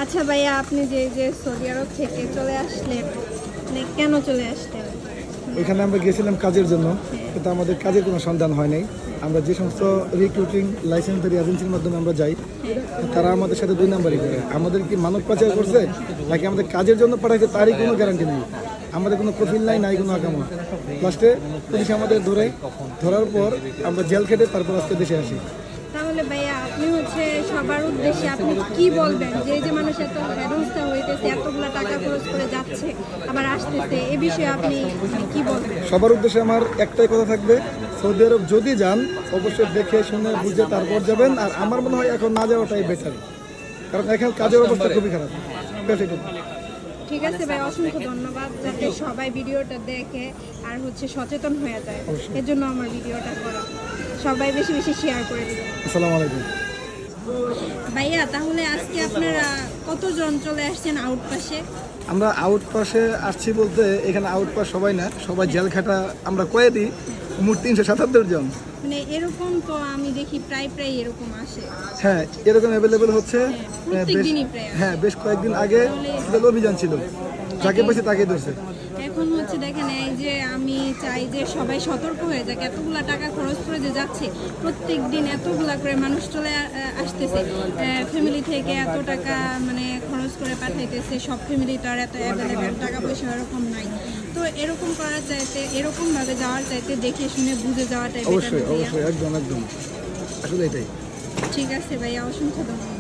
আচ্ছা ভাইয়া, আপনি যে সৌদি আরব থেকে চলে আসলেন, মানে কেন চলে আসলেন? ওইখানে আমরা গিয়েছিলাম কাজের জন্য, কিন্তু আমাদের কাজের কোনো সন্ধান হয় নাই। আমরা যে সমস্ত রিক্রুটিং লাইসেন্সধারী এজেন্সির মাধ্যমে আমরা যাই, তারা আমাদের সাথে 2 নাম্বারই করে। আমাদের কি মানব পাচার করছে নাকি আমাদের কাজের জন্য পাঠাইছে তারই কোনো গ্যারান্টি নেই। আমাদের কোনো প্রফিল নাই কোনো আকামা। লাস্টে পুলিশ আমাদের ধরার পর আমরা জেল খেটে তারপর আজকে দেশে আসি। তাহলে ভাইয়া, আপনি সবার উদ্দেশ্যে আপনি কি বলবেন, যে মানুষ এত হেনস্থা হইতেছে, এতগুলা টাকা খরচ করে যাচ্ছে আবার আসতেছে, এ বিষয়ে আপনি কি বলবেন? সবার উদ্দেশ্যে আমার একটাই কথা থাকবে, সৌদি আরব যদি যান অবশ্যই দেখে শুনে বুঝে তারপর যাবেন। আর আমার মনে হয় এখন না যাওয়াটাই বেটার, কারণ এখন কাজের অবস্থা খুবই খারাপ। ঠিক আছে ভাই, অসংখ্য ধন্যবাদ। যাতে সবাই ভিডিওটা দেখে আর সচেতন হয়ে যায়, এর জন্য আমার ভিডিওটা করা। সবাই বেশি বেশি শেয়ার করে দিবেন। আসসালামু আলাইকুম ভাইয়া, তাহলে আজকে আপনারা কতজন চলে আসছেন আউটপাসে? আমরা আউটপাসে আসছি বলতে এখানে আউটপাস সবাই না, সবাই জেল খাটা আমরা কয়েদি, মোট 377 জন। মানে এরকম তো আমি দেখি প্রায় এরকম আসে। হ্যাঁ, এরকম অ্যাভেলেবেল হচ্ছে। প্রত্যেকদিনই প্রায়। হ্যাঁ, বেশ কয়েকদিন আগে অভিযান ছিল, যাকে পাইছে তাকে ধরছে। এখন দেখেন, এই যে আমি চাই যে সবাই সতর্ক হয়ে যাক। এতগুলা টাকা খরচ করে যে যাচ্ছে, প্রত্যেক দিন এতগুলা করে মানুষ চলে আসতেছে, ফ্যামিলি থেকে এত টাকা মানে খরচ করে পাঠাইতেছে। সব ফ্যামিলি তো আর এত অ্যাভেলেবেল টাকা পয়সা এরকম নাই। তো এরকম করার চাইতে, এরকম ভাবে যাওয়ার চাইতে দেখে শুনে বুঝে যাওয়াটাই বেটার। অবশ্যই একদম আসলে এটাই। ঠিক আছে ভাইয়া, অসংখ্য ধন্যবাদ।